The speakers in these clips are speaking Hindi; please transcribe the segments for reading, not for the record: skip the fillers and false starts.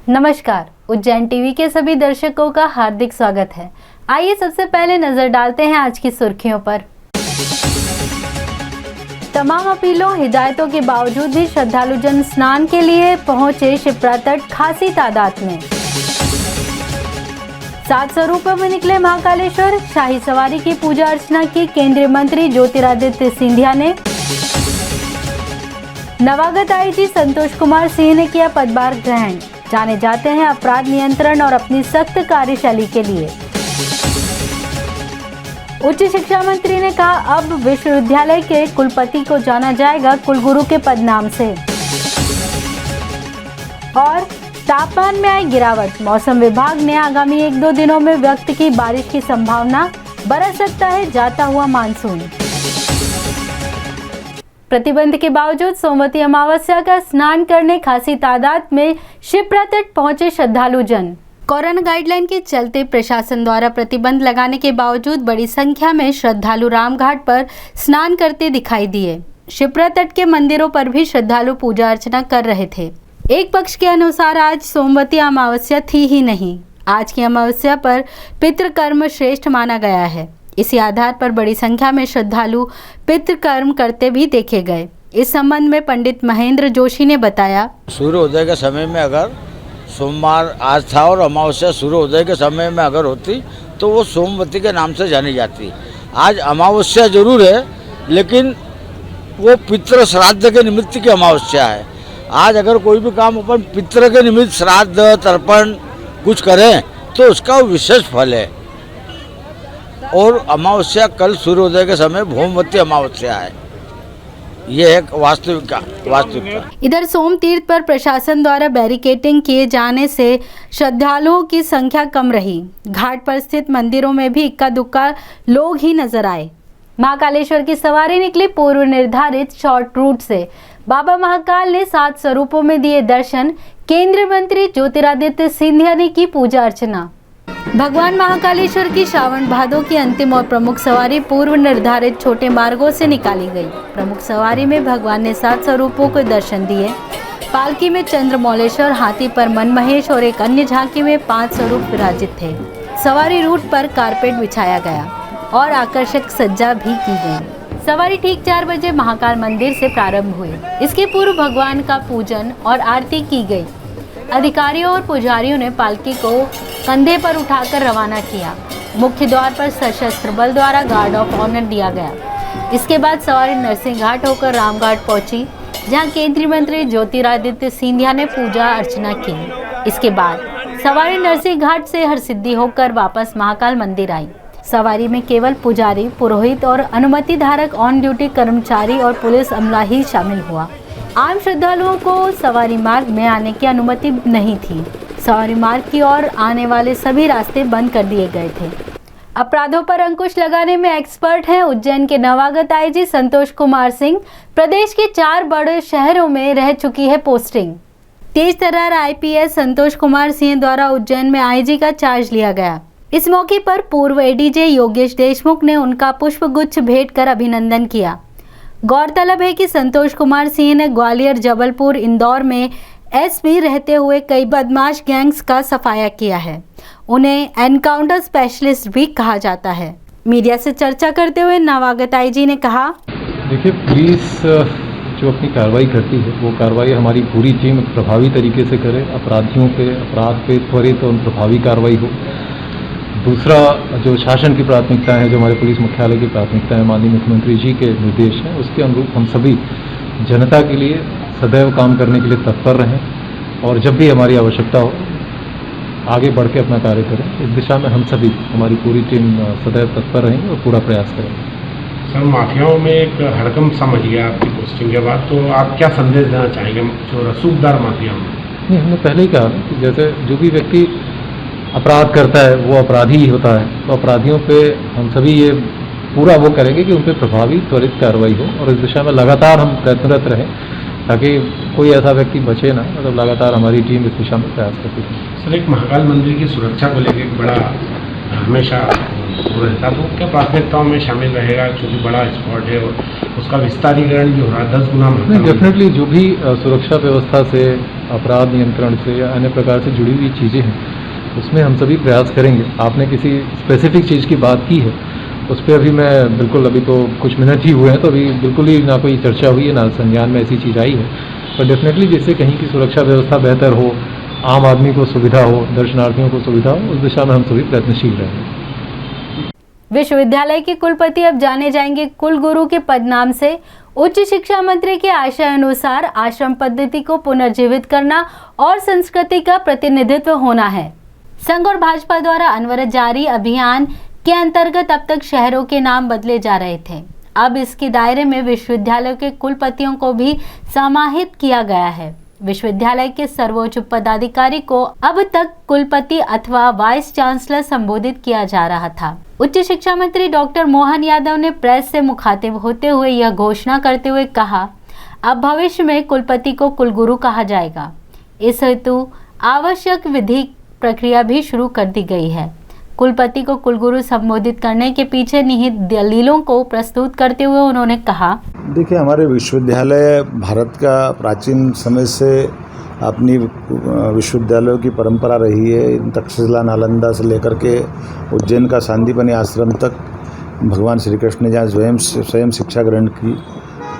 नमस्कार, उज्जैन टीवी के सभी दर्शकों का हार्दिक स्वागत है। आइए सबसे पहले नजर डालते हैं आज की सुर्खियों पर। तमाम अपीलों हिदायतों के बावजूद भी श्रद्धालुजन स्नान के लिए पहुंचे शिप्रा तट खासी तादाद में। 7 स्वरूपों में निकले महाकालेश्वर, शाही सवारी की पूजा अर्चना की केंद्रीय मंत्री ज्योतिरादित्य सिंधिया ने। नवागत आईजी संतोष कुमार सिंह ने किया पदभार ग्रहण, जाने जाते हैं अपराध नियंत्रण और अपनी सख्त कार्यशैली के लिए। उच्च शिक्षा मंत्री ने कहा, अब विश्वविद्यालय के कुलपति को जाना जाएगा कुलगुरु के पद नाम से। और तापमान में आई गिरावट, मौसम विभाग ने आगामी 1-2 दिनों में व्यक्त की बारिश की संभावना, बरस सकता है जाता हुआ मानसून। प्रतिबंध के बावजूद सोमवती अमावस्या का स्नान करने खासी तादाद में शिप्रा तट पहुंचे श्रद्धालुजन। कोरोना गाइडलाइन के चलते प्रशासन द्वारा प्रतिबंध लगाने के बावजूद बड़ी संख्या में श्रद्धालु रामघाट पर स्नान करते दिखाई दिए। शिप्रा तट के मंदिरों पर भी श्रद्धालु पूजा अर्चना कर रहे थे। एक पक्ष के अनुसार आज सोमवती अमावस्या थी ही नहीं, आज की अमावस्या पर पितृकर्म श्रेष्ठ माना गया है। इसी आधार पर बड़ी संख्या में श्रद्धालु पितृकर्म करते भी देखे गए। इस संबंध में पंडित महेंद्र जोशी ने बताया, सूर्योदय के समय में अगर सोमवार आज था और अमावस्या सूर्योदय के समय में अगर होती तो वो सोमवती के नाम से जानी जाती। आज अमावस्या जरूर है, लेकिन वो पितृ श्राद्ध के निमित्त की अमावस्या है। आज अगर कोई भी काम अपन पितृ के निमित्त श्राद्ध तर्पण कुछ करें तो उसका विशेष फल है। और अमावस्या कल सूर्योदय के समय भौमवती अमावस्या है, ये एक वास्तविकता। इधर सोम तीर्थ पर प्रशासन द्वारा बैरिकेडिंग किए जाने से श्रद्धालुओं की संख्या कम रही। घाट पर स्थित मंदिरों में भी इक्का दुक्का लोग ही नजर आए। महाकालेश्वर की सवारी निकली पूर्व निर्धारित शॉर्ट रूट से। बाबा महाकाल ने 7 स्वरूपों में दिए दर्शन, केंद्रीय मंत्री ज्योतिरादित्य सिंधिया ने की पूजा अर्चना। भगवान महाकालेश्वर की श्रावण भादों की अंतिम और प्रमुख सवारी पूर्व निर्धारित छोटे मार्गों से निकाली गई। प्रमुख सवारी में भगवान ने 7 स्वरूपों को दर्शन दिए। पालकी में चंद्रमौलेश्वर, हाथी पर मनमहेश और एक अन्य झांकी में 5 स्वरूप विराजित थे। सवारी रूट पर कारपेट बिछाया गया और आकर्षक सज्जा भी की गई। सवारी ठीक 4 बजे महाकाल मंदिर से प्रारंभ हुई। इसके पूर्व भगवान का पूजन और आरती की गई। अधिकारियों और पुजारियों ने पालकी को कंधे पर उठाकर रवाना किया। मुख्य द्वार पर सशस्त्र बल द्वारा गार्ड ऑफ ऑनर दिया गया। इसके बाद सवारी नरसिंह घाट होकर रामघाट पहुंची, जहां केंद्रीय मंत्री ज्योतिरादित्य सिंधिया ने पूजा अर्चना की। इसके बाद सवारी नरसिंह घाट से हरसिद्धि होकर वापस महाकाल मंदिर आई। सवारी में केवल पुजारी, पुरोहित और अनुमति धारक ऑन ड्यूटी कर्मचारी और पुलिस अमला ही शामिल हुआ। आम श्रद्धालुओं को सवारी मार्ग में आने की अनुमति नहीं थी। सवारी मार्ग की ओर आने वाले सभी रास्ते बंद कर दिए गए थे। अपराधों पर अंकुश लगाने में एक्सपर्ट हैं उज्जैन के नवागत आईजी संतोष कुमार सिंह। प्रदेश के 4 बड़े शहरों में रह चुकी है पोस्टिंग। तेज तर्रार आईपीएस संतोष कुमार सिंह द्वारा उज्जैन में आईजी का चार्ज लिया गया। इस मौके पर पूर्व एडीजे योगेश देशमुख ने उनका पुष्प गुच्छ भेंट कर अभिनंदन किया। गौरतलब है कि संतोष कुमार सिंह ने ग्वालियर, जबलपुर, इंदौर में एसपी रहते हुए कई बदमाश गैंग्स का सफाया किया है। उन्हें एनकाउंटर स्पेशलिस्ट भी कहा जाता है। मीडिया से चर्चा करते हुए नवागत आईजी ने कहा, देखिए, पुलिस जो अपनी कार्रवाई करती है वो कार्रवाई हमारी पूरी टीम प्रभावी तरीके से करे, अपराध पे त्वरित और प्रभावी कार्रवाई हो। दूसरा, जो शासन की प्राथमिकता है, जो हमारे पुलिस मुख्यालय की प्राथमिकता है, माननीय मुख्यमंत्री जी के निर्देश हैं, उसके अनुरूप हम सभी जनता के लिए सदैव काम करने के लिए तत्पर रहें और जब भी हमारी आवश्यकता हो आगे बढ़ के अपना कार्य करें। इस दिशा में हम सभी, हमारी पूरी टीम सदैव तत्पर रहेंगे और पूरा प्रयास करेंगे। सर, माफियाओं में एक हड़कंप समझ गया आपकी पोस्टिंग के बाद, तो आप क्या संदेश देना चाहेंगे जो रसूखदार माफियाओं में? नहीं, हमने पहले ही कहा कि जैसे जो भी व्यक्ति अपराध करता है वो अपराधी ही होता है, तो अपराधियों पे हम सभी ये पूरा वो करेंगे कि उन पर प्रभावी त्वरित कार्रवाई हो और इस दिशा में लगातार हम प्रयत्नरत रहें ताकि कोई ऐसा व्यक्ति बचे ना। मतलब लगातार हमारी टीम इस दिशा में प्रयास करती है। सर, एक महाकाल मंदिर की सुरक्षा को लेकर बड़ा हमेशा वो रहता, तो क्या प्राथमिकताओं में शामिल रहेगा? क्योंकि बड़ा स्पॉट है और उसका विस्तारीकरण भी हो रहा है 10 गुना। डेफिनेटली जो भी सुरक्षा व्यवस्था से अपराध नियंत्रण से या अन्य प्रकार से जुड़ी हुई चीज़ें हैं, उसमें हम सभी प्रयास करेंगे। आपने किसी स्पेसिफिक चीज़ की बात की है, उस पर अभी मैं बिल्कुल, अभी तो कुछ मिनट ही हुए हैं, तो अभी बिल्कुल ही ना कोई चर्चा हुई है, ना संज्ञान में ऐसी चीज़ आई है। पर डेफिनेटली जिससे कहीं की सुरक्षा व्यवस्था बेहतर हो, आम आदमी को सुविधा हो, दर्शनार्थियों को सुविधा हो, उस दिशा में हम सभी प्रयत्नशील रहेंगे। विश्वविद्यालय के कुलपति अब जाने जाएंगे कुलगुरु के पदनाम से। उच्च शिक्षा मंत्री के आशय अनुसार आश्रम पद्धति को पुनर्जीवित करना और संस्कृति का प्रतिनिधित्व होना है। संघ और भाजपा द्वारा अनवरत जारी अभियान के अंतर्गत अब तक शहरों के नाम बदले जा रहे थे। अब इसके दायरे में विश्वविद्यालयों के कुलपतियों को भी समाहित किया गया है। विश्वविद्यालय के सर्वोच्च पदाधिकारी को अब तक कुलपति अथवा वाइस चांसलर संबोधित किया जा रहा था। उच्च शिक्षा मंत्री डॉक्टर मोहन यादव ने प्रेस से मुखातिब होते हुए यह घोषणा करते हुए कहा, अब भविष्य में कुलपति को कुलगुरु कहा जाएगा। इस हेतु आवश्यक विधिक प्रक्रिया भी शुरू कर दी गई है। कुलपति को कुलगुरु संबोधित करने के पीछे निहित दलीलों को प्रस्तुत करते हुए उन्होंने कहा, देखिए, हमारे विश्वविद्यालय भारत का प्राचीन समय से अपनी विश्वविद्यालयों की परंपरा रही है। तक्षशिला नालंदा से लेकर के उज्जैन का सांदीपनि आश्रम तक भगवान श्री कृष्ण ने जहाँ स्वयं शिक्षा ग्रहण की,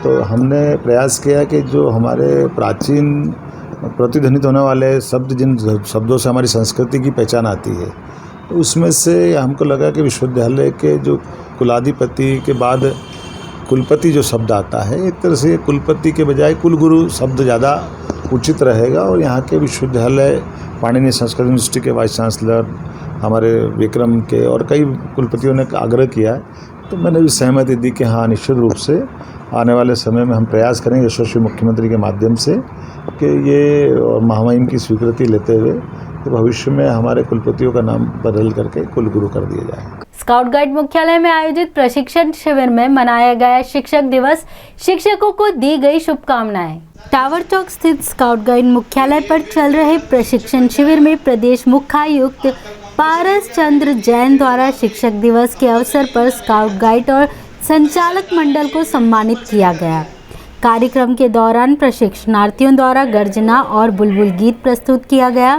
तो हमने प्रयास किया कि जो हमारे प्राचीन प्रतिध्वनित होने वाले शब्द, जिन शब्दों से हमारी संस्कृति की पहचान आती है, तो उसमें से हमको लगा कि विश्वविद्यालय के जो कुलाधिपति के बाद कुलपति जो शब्द आता है, एक तरह से कुलपति के बजाय कुलगुरु शब्द ज़्यादा उचित रहेगा। और यहाँ के विश्वविद्यालय पाणिनि संस्कृत यूनिवर्सिटी के वाइस चांसलर हमारे विक्रम के और कई कुलपतियों ने आग्रह किया है, तो मैंने भी सहमति दी कि हाँ, निश्चित रूप से आने वाले समय में हम प्रयास करेंगे यशस्वी मुख्यमंत्री के माध्यम से कि ये महामहिम की स्वीकृति लेते हुए तो भविष्य में हमारे कुलपतियों का नाम बदल करके कुलगुरु कर दिया जाए। स्काउट गाइड मुख्यालय में आयोजित प्रशिक्षण शिविर में मनाया गया शिक्षक दिवस। शिक्षकों को दी गई शुभकामनाएं। टावर चौक स्थित स्काउट गाइड मुख्यालय पर चल रहे प्रशिक्षण शिविर में प्रदेश मुख्यायुक्त पारस चंद्र जैन द्वारा शिक्षक दिवस के अवसर पर स्काउट गाइड और संचालक मंडल को सम्मानित किया गया। कार्यक्रम के दौरान प्रशिक्षणार्थियों द्वारा गर्जना और बुलबुल गीत प्रस्तुत किया गया।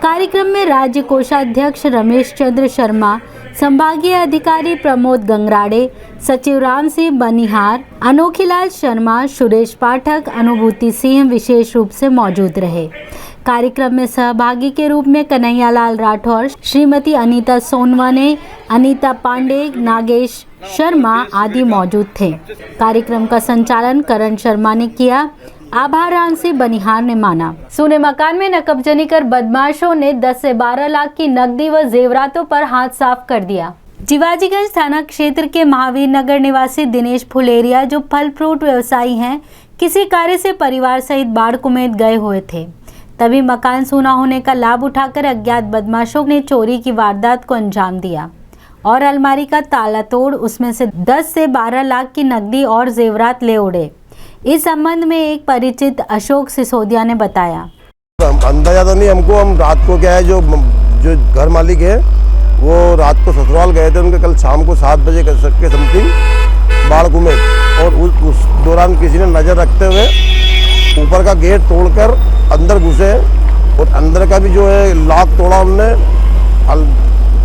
कार्यक्रम में राज्य कोषाध्यक्ष रमेश चंद्र शर्मा, संभागीय अधिकारी प्रमोद गंगराड़े, सचिव राम सिंह बनिहार, अनोखीलाल शर्मा, सुरेश पाठक, अनुभूति सिंह विशेष रूप से मौजूद रहे। कार्यक्रम में सहभागी के रूप में कन्हैयालाल राठौर, श्रीमती अनीता सोनवाने, अनीता पांडे, नागेश शर्मा आदि मौजूद थे। कार्यक्रम का संचालन करण शर्मा ने किया। आभार रामसी बनिहार ने माना। सोने मकान में नकबजनी कर बदमाशों ने 10 से 12 लाख की नकदी व जेवरातों पर हाथ साफ कर दिया। जीवाजीगंज थाना क्षेत्र के महावीर नगर निवासी दिनेश फुलेरिया, जो फल फ्रूट व्यवसायी हैं, किसी कार्य से परिवार सहित बाढ़ कुमेत गए हुए थे। तभी मकान सूना होने का लाभ उठाकर अज्ञात बदमाशों ने चोरी की वारदात को अंजाम दिया और अलमारी का ताला तोड़ उसमें से 10 से 12 लाख की नकदी और जेवरात ले उड़े। इस संबंध में एक परिचित अशोक सिसोदिया ने बताया, अंदाजा तो नहीं हमको, हम रात को क्या है जो घर मालिक है वो रात को ससुराल गए थे, उनके कल शाम को 7 बजे के समथिंग बाढ़ कुमेत और उस दौरान किसी ने नज़र रखते हुए ऊपर का गेट तोड़कर अंदर घुसे और अंदर का भी जो है लॉक तोड़ा हमने,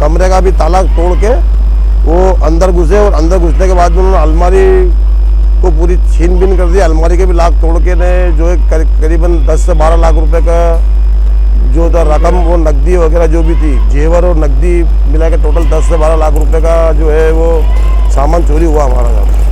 कमरे का भी ताला तोड़ के वो अंदर घुसे और अंदर घुसने के बाद उन्होंने अलमारी को पूरी छीन बीन कर दिया। अलमारी के भी लॉक तोड़ के ने जो है करीबन 10 से 12 लाख रुपए का जो था रकम, वो नकदी वगैरह जो भी थी, जेवर और नकदी मिला के टोटल 10 से 12 लाख रुपए का जो है वो सामान चोरी हुआ हमारा यहाँ।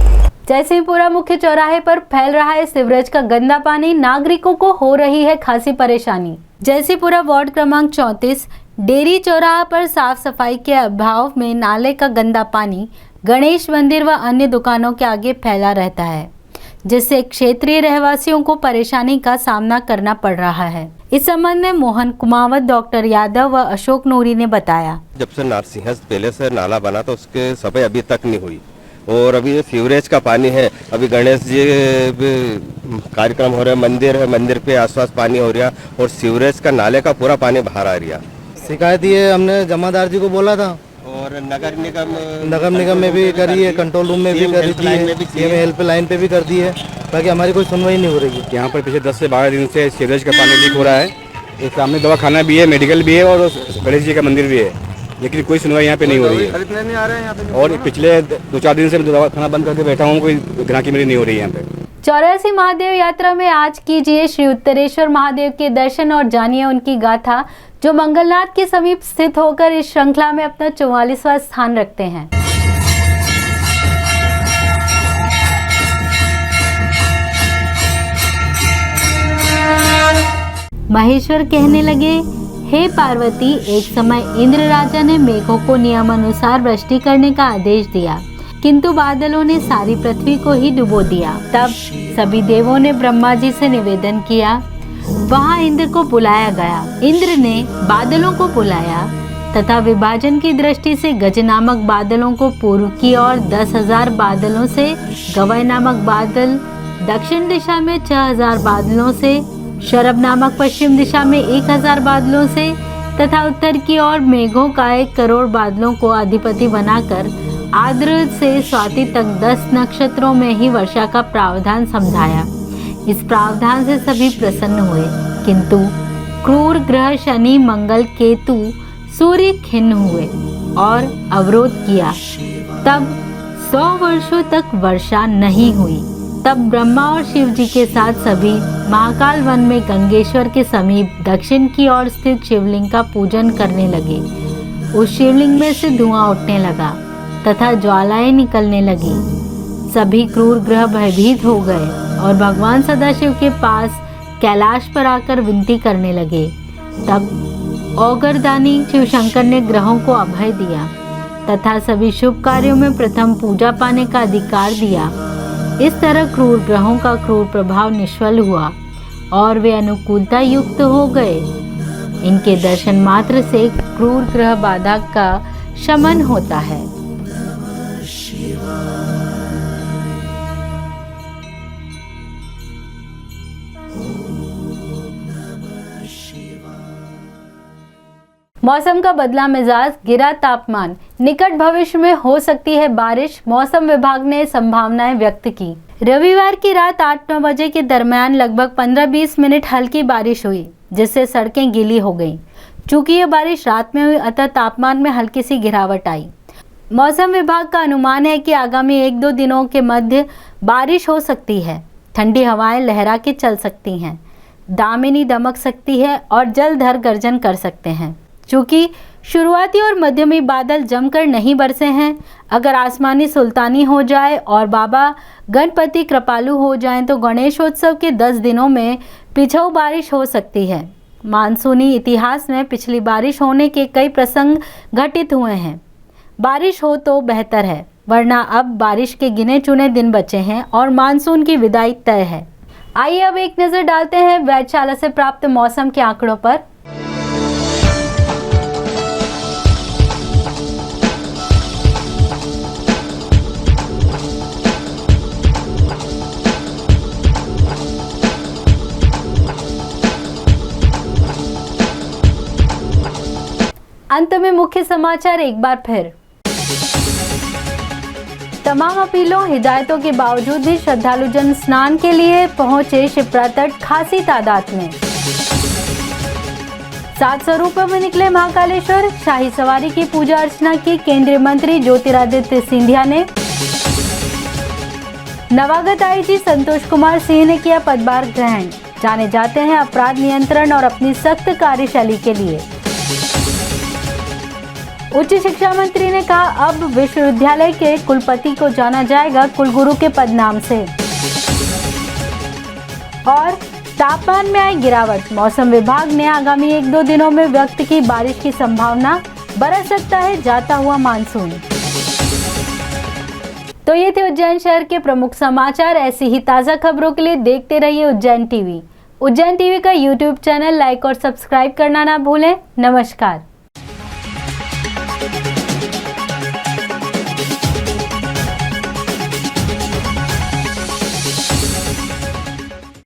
जयसिंहपुरा मुख्य चौराहे पर फैल रहा है सीवरेज का गंदा पानी, नागरिकों को हो रही है खासी परेशानी। जयसिंहपुरा वार्ड क्रमांक 34 डेरी चौराहा पर साफ सफाई के अभाव में नाले का गंदा पानी गणेश मंदिर व अन्य दुकानों के आगे फैला रहता है, जिससे क्षेत्रीय रहवासियों को परेशानी का सामना करना पड़ रहा है। इस संबंध में मोहन कुमावत, डॉक्टर यादव व अशोक नूरी ने बताया, जब से नरसिंह पहले से नाला बना तो उसके सफाई अभी तक नहीं हुई और अभी सीवरेज का पानी है। अभी गणेश जी कार्यक्रम हो रहा है, मंदिर है, मंदिर पे आसपास पानी हो रहा और सीवरेज का नाले का पूरा पानी बाहर आ रहा। शिकायत ये हमने जमादार जी को बोला था और नगर निगम में भी करी है, कंट्रोल रूम में भी करी थी, हेल्पलाइन पे भी कर दी है। बाकी हमारी कोई सुनवाई नहीं हो रही है। यहाँ पर पिछले 10 से 12 दिन से सीवरेज का पानी लीक हो रहा है। एक सामने दवाखाना भी है, मेडिकल भी है और गणेश जी का मंदिर भी है, लेकिन कोई सुनवाई यहाँ पे नहीं हो रही है। खरीदने नहीं आ रहे हैं यहाँ पे। और पिछले 2-4 दिन से मैं दवाखाना बंद करके बैठा हूँ, कोई ग्राहकी मेरी नहीं हो रही है यहाँ पे। 84 महादेव यात्रा में आज कीजिए श्री उत्तरेश्वर महादेव के दर्शन और जानिए उनकी गाथा, जो मंगलनाथ के समीप स्थित होकर इस श्रृंखला में अपना 44वां स्थान रखते हैं। महेश्वर कहने लगे, हे पार्वती, एक समय इंद्र राजा ने मेघों को नियमानुसार वृष्टि करने का आदेश दिया, किंतु बादलों ने सारी पृथ्वी को ही डुबो दिया। तब सभी देवों ने ब्रह्मा जी से निवेदन किया। वहां इंद्र को बुलाया गया। इंद्र ने बादलों को बुलाया तथा विभाजन की दृष्टि से गज नामक बादलों को पूर्व की ओर 10,000 बादलों से, गवय नामक बादल दक्षिण दिशा में 6,000 बादलों से, शरभ नामक पश्चिम दिशा में 1,000 बादलों से तथा उत्तर की ओर मेघों का 1 करोड़ बादलों को अधिपति बनाकर आद्र से स्वाति तक 10 नक्षत्रों में ही वर्षा का प्रावधान समझाया। इस प्रावधान से सभी प्रसन्न हुए, किंतु क्रूर ग्रह शनि, मंगल, केतु, सूर्य खिन्न हुए और अवरोध किया। तब 100 वर्षों तक वर्षा नहीं हुई। तब ब्रह्मा और शिव जी के साथ सभी महाकाल वन में गंगेश्वर के समीप दक्षिण की ओर स्थित शिवलिंग का पूजन करने लगे। उस शिवलिंग में से धुआं उठने लगा तथा ज्वालाएं निकलने लगी। सभी क्रूर ग्रह भयभीत हो गए और भगवान सदाशिव के पास कैलाश पर आकर विनती करने लगे। तब औगरदानी शिवशंकर ने ग्रहों को अभय दिया तथा सभी शुभ कार्यों में प्रथम पूजा पाने का अधिकार दिया। इस तरह क्रूर ग्रहों का क्रूर प्रभाव निष्फल हुआ और वे अनुकूलता युक्त हो गए। इनके दर्शन मात्र से क्रूर ग्रह बाधा का शमन होता है। मौसम का बदला मिजाज, गिरा तापमान, निकट भविष्य में हो सकती है बारिश, मौसम विभाग ने संभावनाएं व्यक्त की। रविवार की रात 8-9 बजे के दरमियान लगभग 15-20 मिनट हल्की बारिश हुई, जिससे सड़कें गीली हो गईं। चूंकि ये बारिश रात में हुई, अतः तापमान में हल्की सी गिरावट आई। मौसम विभाग का अनुमान है कि आगामी 1-2 दिनों के मध्य बारिश हो सकती है। ठंडी हवाएं लहरा के चल सकती हैं, दामिनी दमक सकती है और जलधर गर्जन कर सकते हैं। चूँकि शुरुआती और मध्यमी बादल जमकर नहीं बरसे हैं, अगर आसमानी सुल्तानी हो जाए और बाबा गणपति कृपालु हो जाएं तो गणेशोत्सव के 10 दिनों में पिछऊ बारिश हो सकती है। मानसूनी इतिहास में पिछली बारिश होने के कई प्रसंग घटित हुए हैं। बारिश हो तो बेहतर है, वरना अब बारिश के गिने चुने दिन बचे हैं और मानसून की विदाई तय है। आइए अब एक नज़र डालते हैं वेधशाला से प्राप्त मौसम के आंकड़ों पर। अंत में मुख्य समाचार एक बार फिर। तमाम अपीलों हिदायतों के बावजूद भी श्रद्धालु जन स्नान के लिए पहुंचे शिप्रा तट खासी तादाद में। 7 स्वरूपों में निकले महाकालेश्वर, शाही सवारी की पूजा अर्चना की केंद्रीय मंत्री ज्योतिरादित्य सिंधिया ने। नवागत आईजी संतोष कुमार सिंह ने किया पदभार ग्रहण। जाने जाते हैं अपराध नियंत्रण और अपनी सख्त कार्यशैली के लिए। उच्च शिक्षा मंत्री ने कहा, अब विश्वविद्यालय के कुलपति को जाना जाएगा कुलगुरु के पद नाम से। और तापमान में आई गिरावट, मौसम विभाग ने आगामी 1-2 दिनों में व्यक्त की बारिश की संभावना, बरस सकता है जाता हुआ मानसून। तो ये थे उज्जैन शहर के प्रमुख समाचार। ऐसी ही ताज़ा खबरों के लिए देखते रहिए उज्जैन टीवी। उज्जैन टीवी का यूट्यूब चैनल लाइक और सब्सक्राइब करना ना भूलें। नमस्कार।